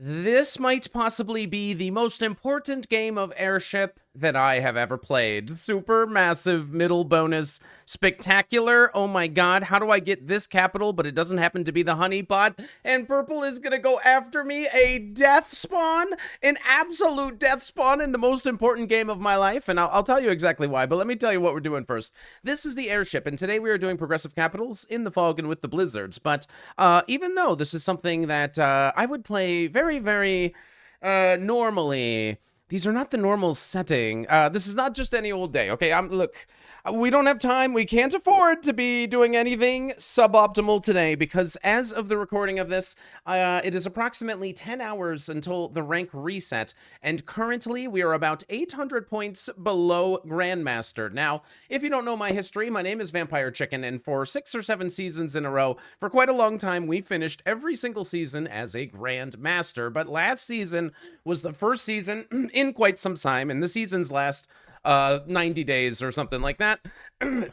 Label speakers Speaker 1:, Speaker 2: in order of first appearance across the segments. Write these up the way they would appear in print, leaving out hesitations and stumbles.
Speaker 1: This might possibly be the most important game of Airship that I have ever played. Super massive middle bonus, spectacular. Oh my god, how do I get this capital, but it doesn't happen to be the honeypot? And purple is gonna go after me. A death spawn, an absolute death spawn in the most important game of my life. And I'll tell you exactly why, but let me tell you what we're doing first. This is the Airship, and today we are doing progressive capitals in the fog and with the blizzards. But even though this is something that I would play very normally, these are not the normal setting. This is not just any old day, okay? Look, we don't have time. We can't afford to be doing anything suboptimal today because as of the recording of this, it is approximately 10 hours until the rank reset, and currently we are about 800 points below Grandmaster. Now, if you don't know my history, my name is Vampirechicken, and for 6 or 7 seasons in a row, for quite a long time, we finished every single season as a Grandmaster, but last season was the first season in quite some time, and the seasons last 90 days or something like that. And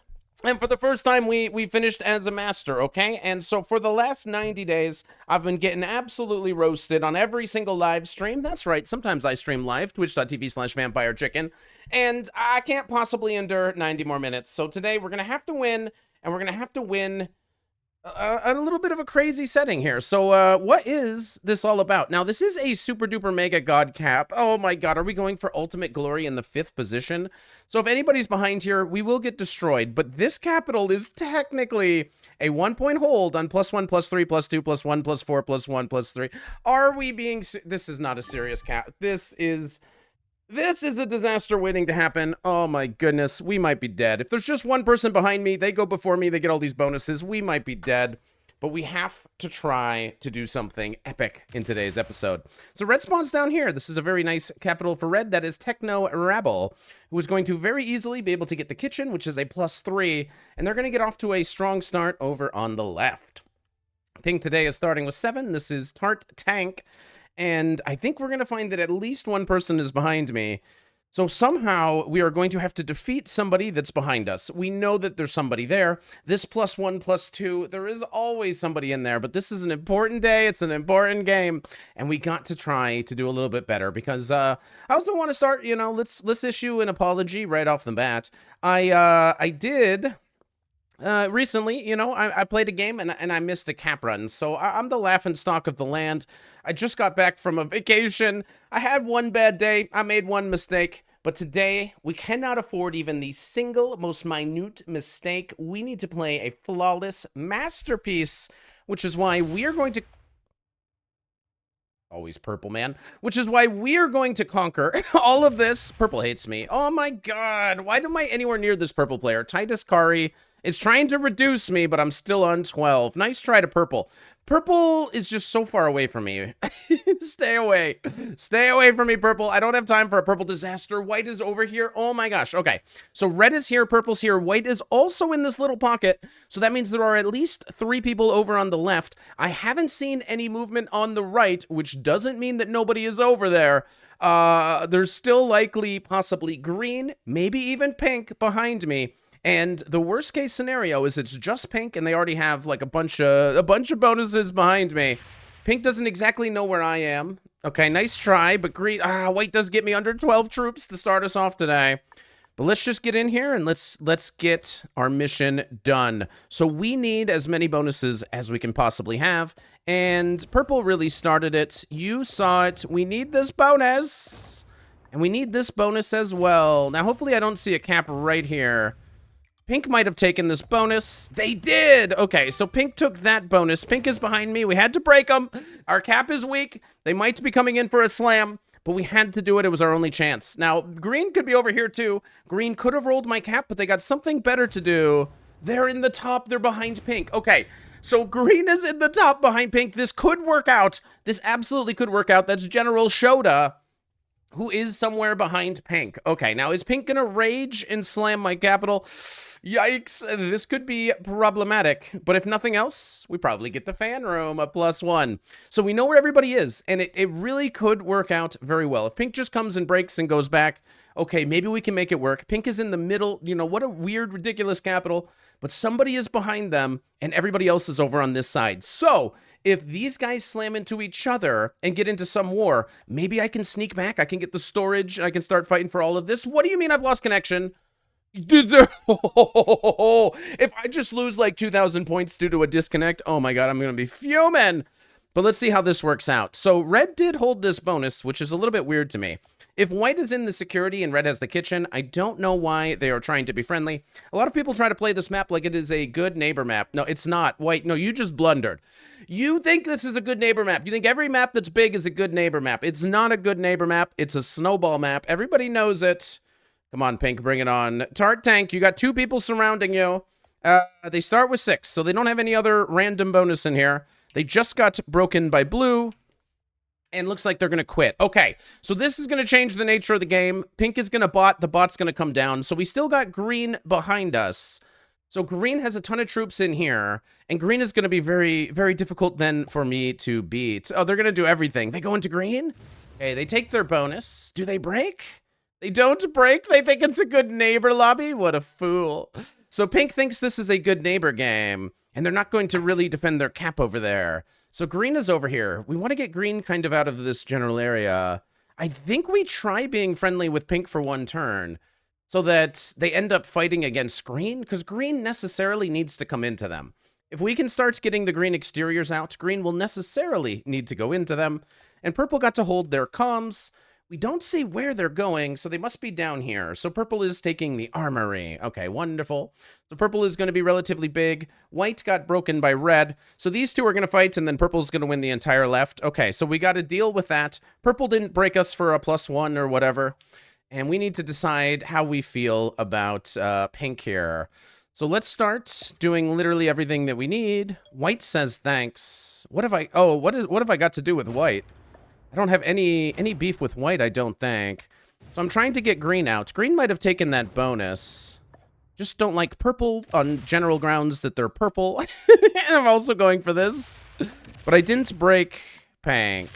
Speaker 1: for the first time, we finished as a master, okay? And so for the last 90 days, I've been getting absolutely roasted on every single live stream. That's right, sometimes I stream live, twitch.tv/vampirechicken, and I can't possibly endure 90 more minutes. So today, we're gonna have to win, and we're gonna have to win a little bit of a crazy setting here. So what is this all about? Now, this is a super duper mega god cap. Oh my god, are we going for ultimate glory in the 5th position? So if anybody's behind here, we will get destroyed, but this capital is technically a 1-point hold on +1, +3, +2, +1, +4, +1, +3. Are we being... This is not a serious cap. This is a disaster waiting to happen. Oh my goodness, we might be dead. If there's just one person behind me, they go before me, they get all these bonuses, we might be dead. But we have to try to do something epic in today's episode. So red spawns down here. This is a very nice capital for red. That is Techno Rabble, who is going to very easily be able to get the kitchen, which is a +3, and they're going to get off to a strong start over on the left. Pink today is starting with 7. This is Tart Tank. And I think we're going to find that at least one person is behind me. So somehow we are going to have to defeat somebody that's behind us. We know that there's somebody there. This +1, +2, there is always somebody in there. But this is an important day. It's an important game. And we got to try to do a little bit better. Because I also want to start, you know, let's issue an apology right off the bat. I did... recently, you know, I played a game and I missed a cap run, so I'm the laughing stock of the land. I just got back from a vacation. I had one bad day. I made one mistake. But today, we cannot afford even the single most minute mistake. We need to play a flawless masterpiece, which is why we are going to... Always purple, man. Which is why we are going to conquer all of this. Purple hates me. Oh my god. Why am I anywhere near this purple player? Titus Kari is trying to reduce me, but I'm still on 12. Nice try to purple. Purple is just so far away from me. Stay away. Stay away from me, purple. I don't have time for a purple disaster. White is over here. Oh my gosh. Okay. So red is here. Purple's here. White is also in this little pocket. So that means there are at least 3 people over on the left. I haven't seen any movement on the right, which doesn't mean that nobody is over there. There's still likely possibly green, maybe even pink behind me. And the worst case scenario is it's just pink and they already have like a bunch of bonuses behind me. Pink doesn't exactly know where I am. Okay, nice try, but green, white does get me under 12 troops to start us off today. But let's just get in here and let's get our mission done. So we need as many bonuses as we can possibly have. And purple really started it. You saw it. We need this bonus. And we need this bonus as well. Now, hopefully I don't see a cap right here. Pink might have taken this bonus. They did! Okay, so Pink took that bonus. Pink is behind me. We had to break them. Our cap is weak. They might be coming in for a slam, but we had to do it. It was our only chance. Now, green could be over here too. Green could have rolled my cap, but they got something better to do. They're in the top. They're behind Pink. Okay, so green is in the top behind Pink. This could work out. This absolutely could work out. That's General Shoda, who is somewhere behind Pink. Okay, now is Pink gonna rage and slam my capital? Yikes, this could be problematic. But if nothing else, we probably get the fan room, a +1. So we know where everybody is, and it really could work out very well. If Pink just comes and breaks and goes back, okay, maybe we can make it work. Pink is in the middle. You know, what a weird, ridiculous capital. But somebody is behind them, and everybody else is over on this side. So if these guys slam into each other and get into some war, maybe I can sneak back. I can get the storage and I can start fighting for all of this. What do you mean I've lost connection? If I just lose like 2,000 points due to a disconnect, oh my god, I'm going to be fuming. But let's see how this works out. So red did hold this bonus, which is a little bit weird to me. If white is in the security and red has the kitchen, I don't know why they are trying to be friendly. A lot of people try to play this map like it is a good neighbor map. No, it's not. White, no, you just blundered. You think this is a good neighbor map. You think every map that's big is a good neighbor map. It's not a good neighbor map. It's a snowball map. Everybody knows it. Come on, Pink, bring it on. Tart Tank, you got 2 people surrounding you. They start with 6, so they don't have any other random bonus in here. They just got broken by blue. And looks like they're going to quit. Okay, so this is going to change the nature of the game. Pink is going to bot. The bot's going to come down. So we still got green behind us. So green has a ton of troops in here. And green is going to be very, very difficult then for me to beat. Oh, they're going to do everything. They go into green? Okay, they take their bonus. Do they break? They don't break? They think it's a good neighbor lobby? What a fool. So Pink thinks this is a good neighbor game. And they're not going to really defend their cap over there. So green is over here. We want to get green kind of out of this general area. I think we try being friendly with pink for 1 turn so that they end up fighting against green, because green necessarily needs to come into them. If we can start getting the green exteriors out, green will necessarily need to go into them. And purple got to hold their comms. We don't see where they're going, so they must be down here. So purple is taking the armory. Okay, wonderful. So purple is going to be relatively big. White got broken by red. So these two are going to fight, and then purple is going to win the entire left. Okay, so we got to deal with that. Purple didn't break us for a +1 or whatever. And we need to decide how we feel about pink here. So let's start doing literally everything that we need. White says thanks. What have I... Oh, what have I got to do with white? I don't have any beef with white, I don't think. So I'm trying to get green out. Green might have taken that bonus. Just don't like purple on general grounds that they're purple. And I'm also going for this. But I didn't break pink.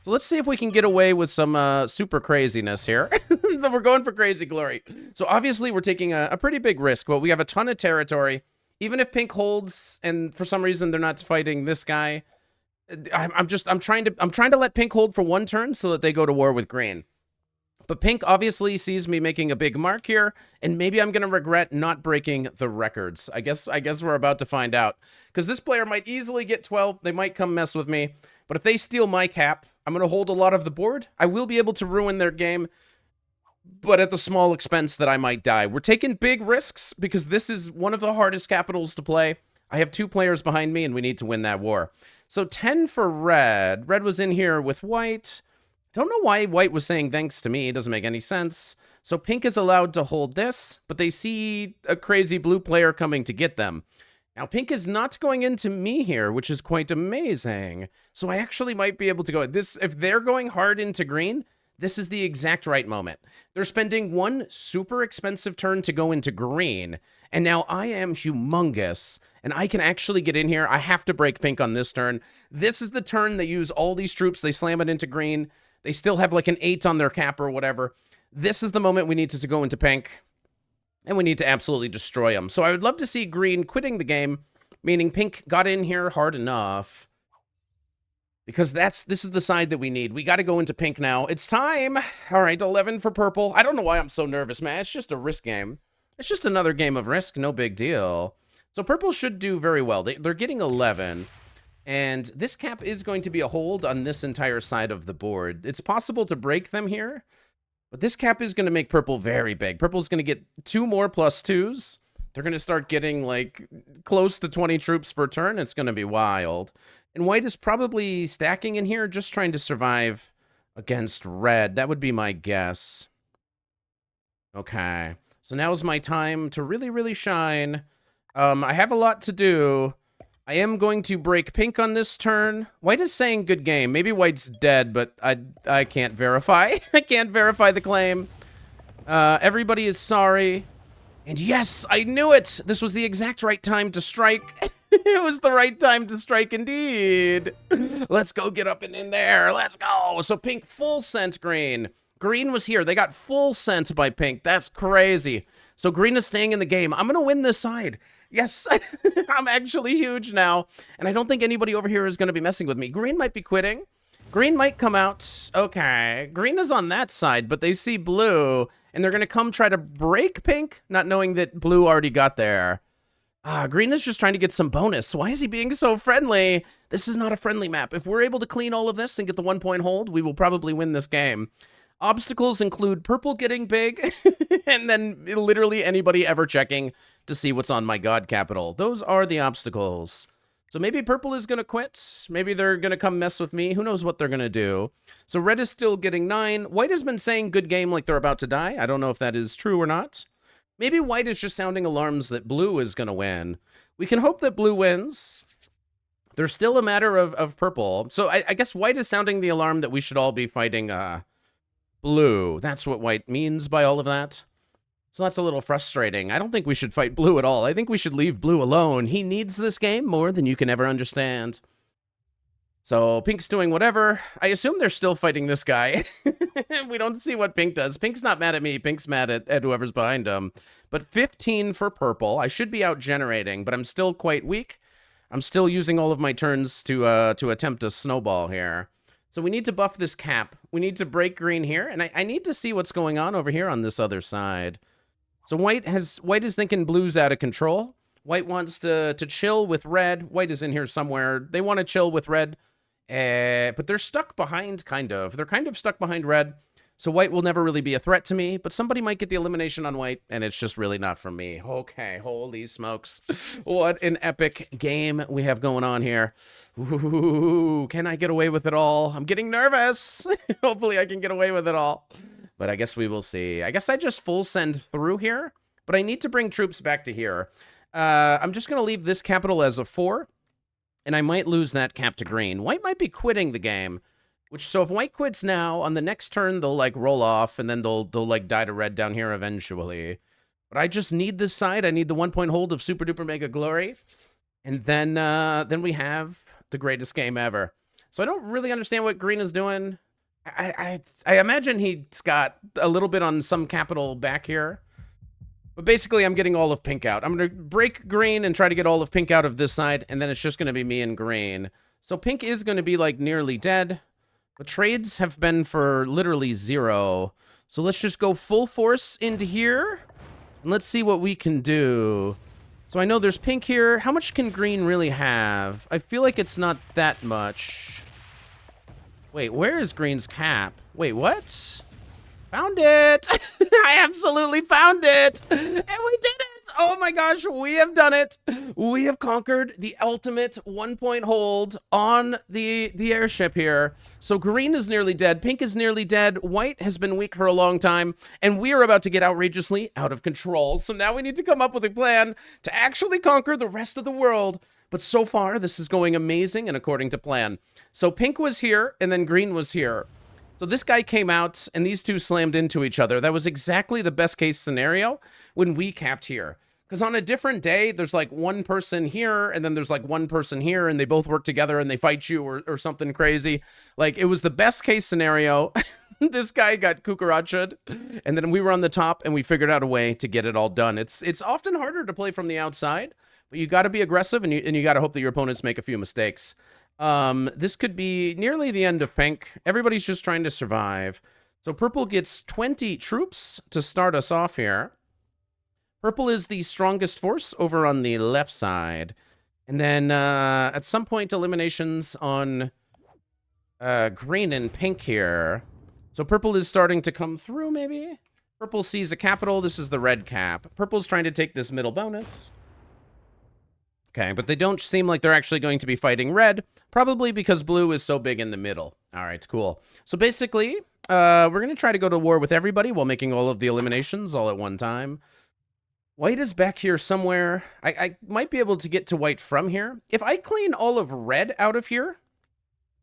Speaker 1: So let's see if we can get away with some super craziness here. We're going for crazy glory. So obviously we're taking a pretty big risk, but we have a ton of territory. Even if pink holds, and for some reason they're not fighting this guy... I'm trying to let pink hold for 1 turn so that they go to war with green. But pink obviously sees me making a big mark here, and maybe I'm going to regret not breaking the records. I guess we're about to find out. Because this player might easily get 12. They might come mess with me. But if they steal my cap, I'm going to hold a lot of the board. I will be able to ruin their game, but at the small expense that I might die. We're taking big risks because this is one of the hardest capitals to play. I have 2 players behind me, and we need to win that war. So 10 for red. Red was in here with white. Don't know why white was saying thanks to me. It doesn't make any sense. So pink is allowed to hold this, but they see a crazy blue player coming to get them. Now pink is not going into me here, which is quite amazing. So I actually might be able to go this. If they're going hard into green, this is the exact right moment. They're spending 1 super expensive turn to go into green. And now I am humongous, and I can actually get in here. I have to break pink on this turn. This is the turn they use all these troops. They slam it into green. They still have like an 8 on their cap or whatever. This is the moment we need to go into pink, and we need to absolutely destroy them. So I would love to see green quitting the game, meaning pink got in here hard enough. Because this is the side that we need. We got to go into pink now. It's time. All right, 11 for purple. I don't know why I'm so nervous, man. It's just a risk game. It's just another game of risk. No big deal. So purple should do very well. They're getting 11. And this cap is going to be a hold on this entire side of the board. It's possible to break them here. But this cap is going to make purple very big. Purple's going to get 2 more +2s. They're going to start getting like close to 20 troops per turn. It's going to be wild. And white is probably stacking in here, just trying to survive against red. That would be my guess. Okay. So now's my time to really, really shine. I have a lot to do. I am going to break pink on this turn. White is saying good game. Maybe white's dead, but I can't verify. I can't verify the claim. Everybody is sorry. And yes, I knew it. This was the exact right time to strike. It was the right time to strike indeed. Let's go get up and in there. Let's go. So pink full sent green. Green was here. They got full sent by pink. That's crazy. So green is staying in the game. I'm going to win this side. Yes, I'm actually huge now. And I don't think anybody over here is going to be messing with me. Green might be quitting. Green might come out. Okay, green is on that side, but they see blue, and they're going to come try to break pink, not knowing that blue already got there. Green is just trying to get some bonus. Why is he being so friendly? This is not a friendly map. If we're able to clean all of this and get the 1-point hold, we will probably win this game. Obstacles include purple getting big, and then literally anybody ever checking to see what's on my god capital. Those are the obstacles. So maybe purple is going to quit. Maybe they're going to come mess with me. Who knows what they're going to do. So red is still getting 9. White has been saying good game like they're about to die. I don't know if that is true or not. Maybe white is just sounding alarms that blue is going to win. We can hope that blue wins. There's still a matter of purple. So I guess white is sounding the alarm that we should all be fighting blue. That's what white means by all of that. So that's a little frustrating. I don't think we should fight blue at all. I think we should leave blue alone. He needs this game more than you can ever understand. So pink's doing whatever. I assume they're still fighting this guy. We don't see what pink does. Pink's not mad at me. Pink's mad at whoever's behind him. But 15 for purple. I should be out generating, but I'm still quite weak. I'm still using all of my turns to attempt a snowball here. So we need to buff this cap. We need to break green here, and I need to see what's going on over here on this other side. So white is thinking blue's out of control. White wants to chill with red. White is in here somewhere. They want to chill with red, but they're stuck behind, kind of. They're kind of stuck behind red. So white will never really be a threat to me, but somebody might get the elimination on white, and it's just really not for me. Okay, holy smokes. What an epic game we have going on here. Ooh, can I get away with it all? I'm getting nervous. Hopefully I can get away with it all. But I guess we will see. I guess I just full send through here, but I need to bring troops back to here. I'm just going to leave this capital as a 4, and I might lose that cap to green. White might be quitting the game. So if white quits now, on the next turn, they'll, like, roll off, and then they'll like, die to red down here eventually. But I just need this side. I need the 1-point hold of Super Duper Mega Glory. And then we have the greatest game ever. So I don't really understand what green is doing. I imagine he's got a little bit on some capital back here. But basically, I'm getting all of pink out. I'm going to break green and try to get all of pink out of this side, and then it's just going to be me and green. So pink is going to be, like, nearly dead. But trades have been for literally 0. So let's just go full force into here. And let's see what we can do. So I know there's pink here. How much can green really have? I feel like it's not that much. Wait, where is green's cap? Wait, what? Found it! I absolutely found it! And we did it! Oh my gosh, we have done it! We have conquered the ultimate 1-point hold on the airship here. So green is nearly dead, pink is nearly dead, white has been weak for a long time, and we are about to get outrageously out of control. So now we need to come up with a plan to actually conquer the rest of the world. But so far, this is going amazing and according to plan. So pink was here, and then green was here. So this guy came out, and these two slammed into each other. That was exactly the best case scenario when we capped here. Because on a different day, there's like one person here, and then there's like one person here, and they both work together, and they fight you or something crazy. Like, it was the best case scenario. This guy got cucaracha'd, and then we were on the top, and we figured out a way to get it all done. It's often harder to play from the outside, but you got to be aggressive, and you got to hope that your opponents make a few mistakes. This could be nearly the end of pink. Everybody's just trying to survive. So purple gets 20 troops to start us off here. Purple is the strongest force over on the left side. And then at some point, eliminations on green and pink here. So purple is starting to come through, maybe? Purple sees a capital. This is the red cap. Purple's trying to take this middle bonus. Okay, but they don't seem like they're actually going to be fighting red, probably because blue is so big in the middle. All right, cool. So basically, we're going to try to go to war with everybody while making all of the eliminations all at one time. White is back here somewhere. I might be able to get to white from here. If I clean all of red out of here,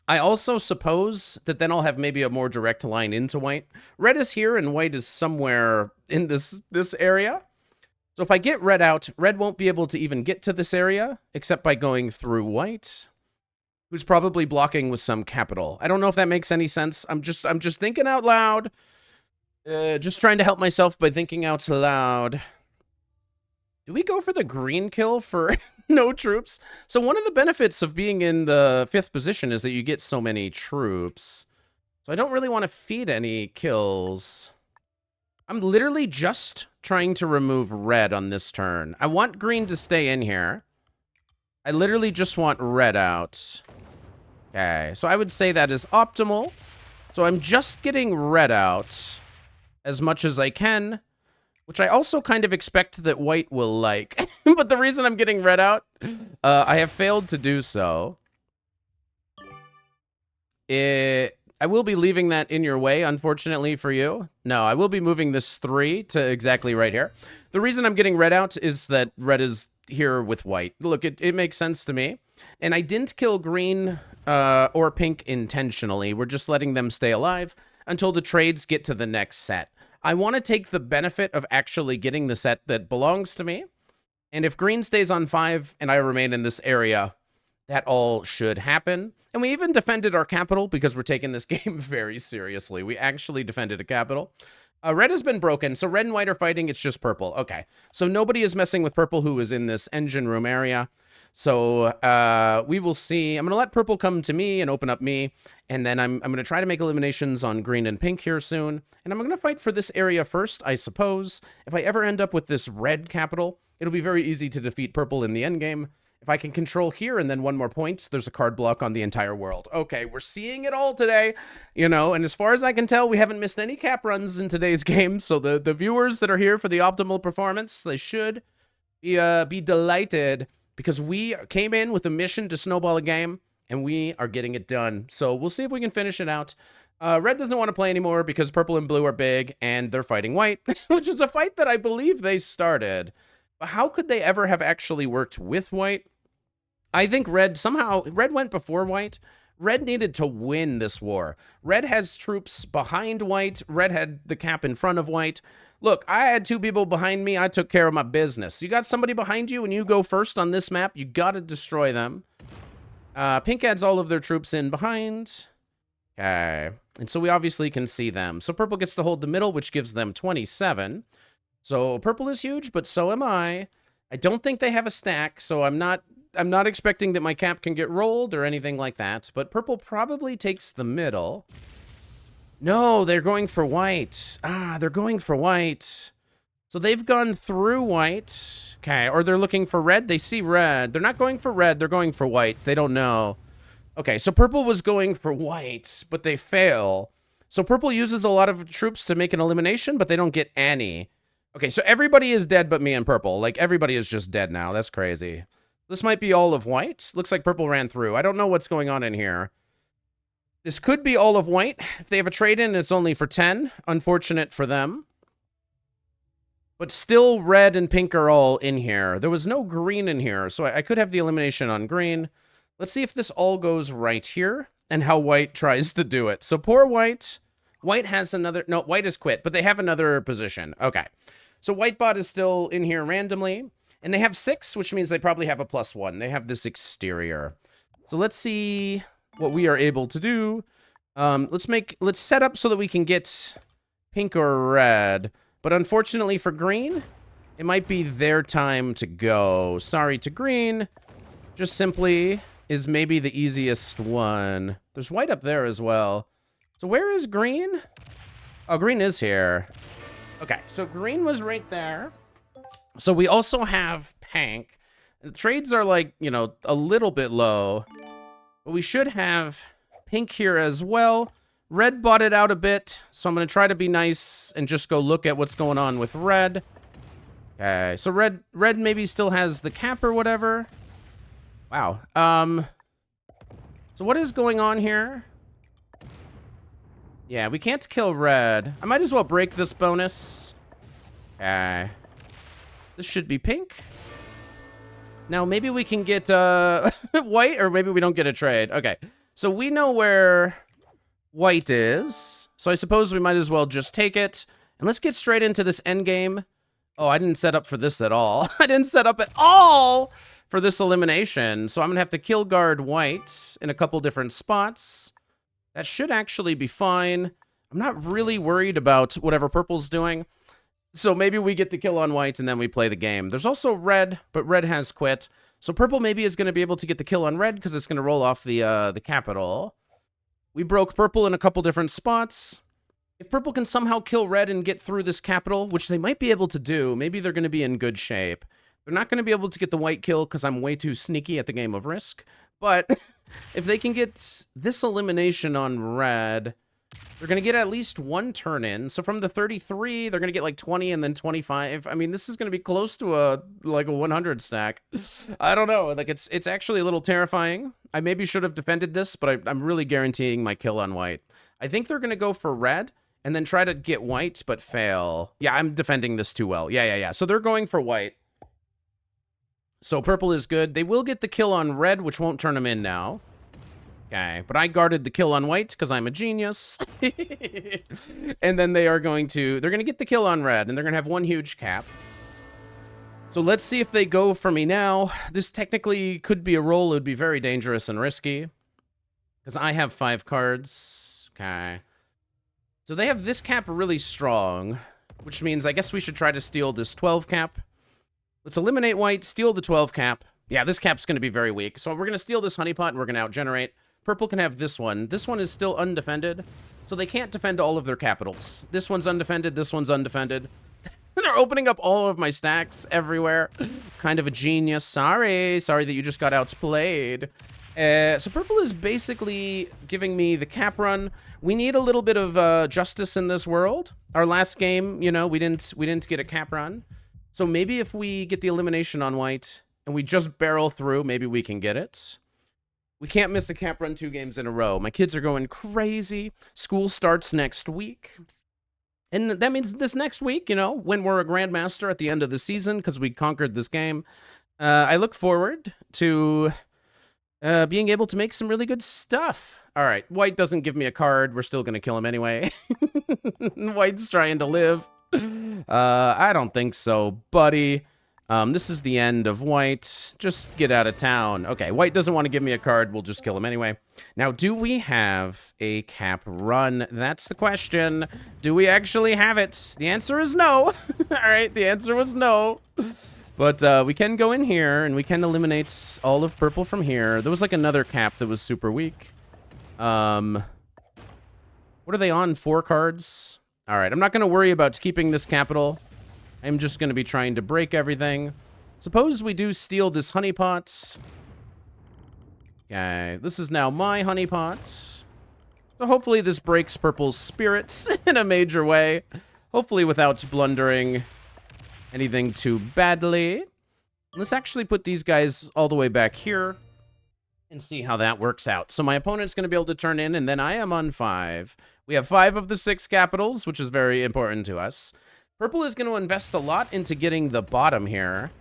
Speaker 1: I also suppose that then I'll have maybe a more direct line into white. Red is here and white is somewhere in this area. So if I get red out, red won't be able to even get to this area, except by going through white, who's probably blocking with some capital. I don't know if that makes any sense. I'm just thinking out loud. Just trying to help myself by thinking out loud. Do we go for the green kill for no troops? So one of the benefits of being in the 5th position is that you get so many troops. So I don't really want to feed any kills. I'm literally just trying to remove red on this turn. I want green to stay in here. I literally just want red out. Okay, so I would say that is optimal. So I'm just getting red out as much as I can, which I also kind of expect that white will like. But the reason I'm getting red out, I have failed to do so. I will be leaving that in your way, unfortunately for you. No, I will be moving this 3 to exactly right here. The reason I'm getting red out is that red is here with white. Look, it makes sense to me. And I didn't kill green or pink intentionally. We're just letting them stay alive until the trades get to the next set. I want to take the benefit of actually getting the set that belongs to me. And if green stays on 5 and I remain in this area, that all should happen. And we even defended our capital because we're taking this game very seriously. We actually defended a capital. Red has been broken, so red and white are fighting. It's just purple. Okay, so nobody is messing with purple who is in this engine room area. So we will see. I'm going to let purple come to me and open up me. And then I'm going to try to make eliminations on green and pink here soon. And I'm going to fight for this area first, I suppose. If I ever end up with this red capital, it'll be very easy to defeat purple in the endgame. If I can control here and then 1 more point, there's a card block on the entire world. Okay, we're seeing it all today, you know, and as far as I can tell, we haven't missed any cap runs in today's game. So the viewers that are here for the optimal performance, they should be delighted because we came in with a mission to snowball a game and we are getting it done. So we'll see if we can finish it out. Red doesn't want to play anymore because purple and blue are big and they're fighting white, which is a fight that I believe they started. But how could they ever have actually worked with white? I think red went before white. Red needed to win this war. Red has troops behind white. Red had the cap in front of white. Look, I had 2 people behind me. I took care of my business. You got somebody behind you and you go first on this map, you got to destroy them. Pink adds all of their troops in behind. Okay. And so we obviously can see them. So purple gets to hold the middle, which gives them 27. So purple is huge, but so am I. I don't think they have a stack, so I'm not expecting that my cap can get rolled or anything like that, but purple probably takes the middle. No, they're going for white. They're going for white. So they've gone through white. Okay, or they're looking for red. They see red. They're not going for red. They're going for white. They don't know. Okay, so purple was going for white, but they fail. So purple uses a lot of troops to make an elimination, but they don't get any. Okay, so everybody is dead but me and purple. Like, everybody is just dead now. That's crazy. This might be all of white. Looks like purple ran through. I don't know what's going on in here. This could be all of white. If they have a trade-in, it's only for 10. Unfortunate for them. But still, red and pink are all in here. There was no green in here, so I could have the elimination on green. Let's see if this all goes right here and how white tries to do it. So poor white. White has another... No, white has quit, but they have another position. Okay. So white bot is still in here randomly. And they have 6, which means they probably have a +1. They have this exterior. So let's see what we are able to do. Let's set up so that we can get pink or red. But unfortunately for green, it might be their time to go. Sorry to green. Just simply is maybe the easiest one. There's white up there as well. So where is green? Oh, green is here. Okay, so green was right there. So we also have pink. The trades are like, you know, a little bit low. But we should have pink here as well. Red bought it out a bit. So I'm going to try to be nice and just go look at what's going on with red. Okay, so red maybe still has the cap or whatever. Wow. So what is going on here? Yeah, we can't kill red. I might as well break this bonus. Okay. This should be pink. Now, maybe we can get white, or maybe we don't get a trade. Okay, so we know where white is. So I suppose we might as well just take it. And let's get straight into this endgame. Oh, I didn't set up for this at all. I didn't set up at all for this elimination. So I'm going to have to kill guard white in a couple different spots. That should actually be fine. I'm not really worried about whatever purple's doing. So maybe we get the kill on white and then we play the game. There's also red, but red has quit. So purple maybe is going to be able to get the kill on red because it's going to roll off the capital. We broke purple in a couple different spots. If purple can somehow kill red and get through this capital, which they might be able to do, maybe they're going to be in good shape. They're not going to be able to get the white kill because I'm way too sneaky at the game of Risk. But if they can get this elimination on red, they're going to get at least one turn in. So from the 33, they're going to get like 20 and then 25. I mean, this is going to be close to a 100 stack. I don't know. Like, it's actually a little terrifying. I maybe should have defended this, but I'm really guaranteeing my kill on white. I think they're going to go for red and then try to get white, but fail. Yeah, I'm defending this too well. Yeah. So they're going for white. So purple is good. They will get the kill on red, which won't turn them in now. Okay, but I guarded the kill on white because I'm a genius. And then they're going to get the kill on red, and they're going to have one huge cap. So let's see if they go for me now. This technically could be a roll. It would be very dangerous and risky because I have 5 cards. Okay. So they have this cap really strong, which means I guess we should try to steal this 12 cap. Let's eliminate white, steal the 12 cap. Yeah, this cap's going to be very weak. So we're going to steal this honeypot, and we're going to outgenerate. Purple can have this one. This one is still undefended, so they can't defend all of their capitals. This one's undefended. This one's undefended. They're opening up all of my stacks everywhere. Kind of a genius. Sorry that you just got outplayed. So purple is basically giving me the cap run. We need a little bit of justice in this world. Our last game, you know, we didn't get a cap run. So maybe if we get the elimination on white and we just barrel through, maybe we can get it. We can't miss a cap run 2 games in a row. My kids are going crazy. School starts next week. And that means this next week, you know, when we're a grandmaster at the end of the season, because we conquered this game, I look forward to being able to make some really good stuff. All right, white doesn't give me a card. We're still going to kill him anyway. White's trying to live. I don't think so, buddy. This is the end of white. Just get out of town. Okay, white doesn't want to give me a card. We'll just kill him anyway. Now, do we have a cap run? That's the question. Do we actually have it? The answer is no. All right, the answer was no. But we can go in here, and we can eliminate all of purple from here. There was like another cap that was super weak. What are they on? 4 cards? All right, I'm not going to worry about keeping this capital. I'm just going to be trying to break everything. Suppose we do steal this honeypot. Okay, this is now my honeypot. So hopefully this breaks purple's spirits in a major way. Hopefully without blundering anything too badly. Let's actually put these guys all the way back here and see how that works out. So my opponent's going to be able to turn in, and then I am on 5. We have 5 of the 6 capitals, which is very important to us. Purple is going to invest a lot into getting the bottom here,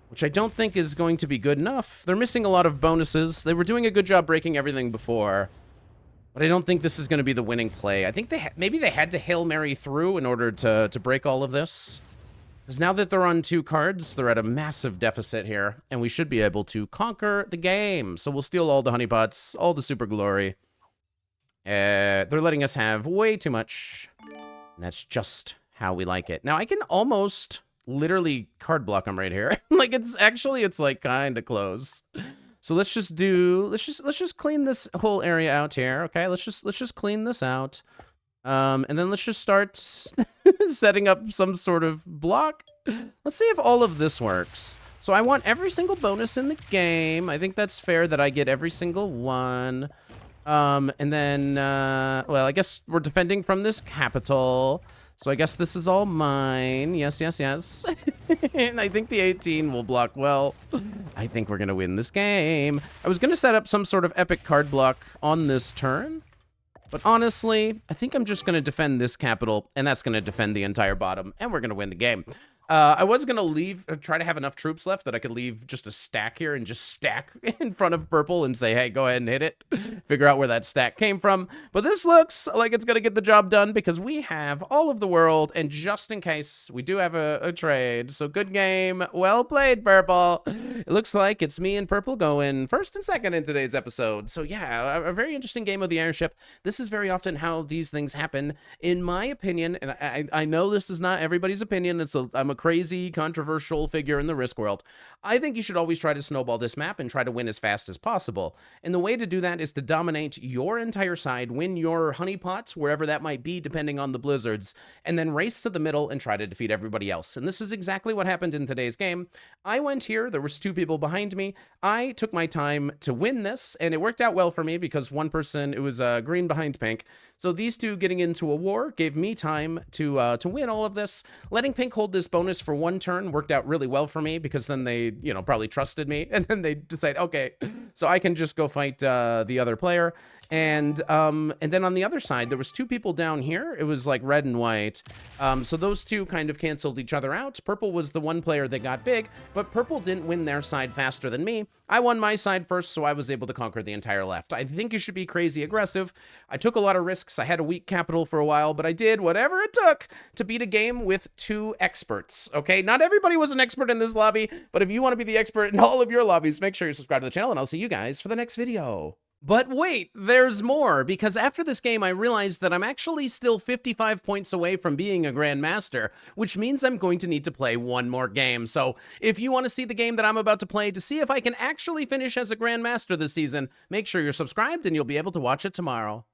Speaker 1: which I don't think is going to be good enough. They're missing a lot of bonuses. They were doing a good job breaking everything before, but I don't think this is going to be the winning play. I think maybe they had to Hail Mary through in order to break all of this. Because now that they're on 2 cards, they're at a massive deficit here, and we should be able to conquer the game. So we'll steal all the honeypots, all the super glory. They're letting us have way too much. And that's just how we like it. Now, I can almost literally card block them right here. Like, it's like kind of close. So let's just clean this whole area out here. Okay, let's just clean this out. And then let's just start setting up some sort of block. Let's see if all of this works. So I want every single bonus in the game. I think that's fair that I get every single one. And then, well, I guess we're defending from this capital. So I guess this is all mine. Yes. And I think the 18 will block well. I think we're going to win this game. I was going to set up some sort of epic card block on this turn. But honestly, I think I'm just going to defend this capital, and that's going to defend the entire bottom, and we're going to win the game. I was gonna try to have enough troops left that I could leave just a stack here and just stack in front of purple and say, hey, go ahead and hit it. Figure out where that stack came from. But this looks like it's gonna get the job done because we have all of the world, and just in case, we do have a trade. So good game. Well played, purple. It looks like it's me and purple going first and second in today's episode. So yeah, a very interesting game of the airship. This is very often how these things happen, in my opinion, and I know this is not everybody's opinion. I'm a crazy, controversial figure in the Risk world. I think you should always try to snowball this map and try to win as fast as possible. And the way to do that is to dominate your entire side, win your honeypots, wherever that might be, depending on the blizzards, and then race to the middle and try to defeat everybody else. And this is exactly what happened in today's game. I went here, there was 2 people behind me. I took my time to win this, and it worked out well for me because one person, it was green behind pink. So these 2 getting into a war gave me time to win all of this. Letting pink hold this bonus for 1 turn worked out really well for me because then they, probably trusted me, and then they decide, okay, so I can just go fight the other player. And then on the other side, there was 2 people down here. It was like red and white. So those 2 kind of canceled each other out. Purple was the one player that got big, but purple didn't win their side faster than me. I won my side first, so I was able to conquer the entire left. I think you should be crazy aggressive. I took a lot of risks. I had a weak capital for a while, but I did whatever it took to beat a game with 2 experts, okay? Not everybody was an expert in this lobby, but if you want to be the expert in all of your lobbies, make sure you subscribe to the channel, and I'll see you guys for the next video. But wait, there's more, because after this game I realized that I'm actually still 55 points away from being a Grandmaster, which means I'm going to need to play 1 more game. So if you want to see the game that I'm about to play to see if I can actually finish as a Grandmaster this season, make sure you're subscribed and you'll be able to watch it tomorrow.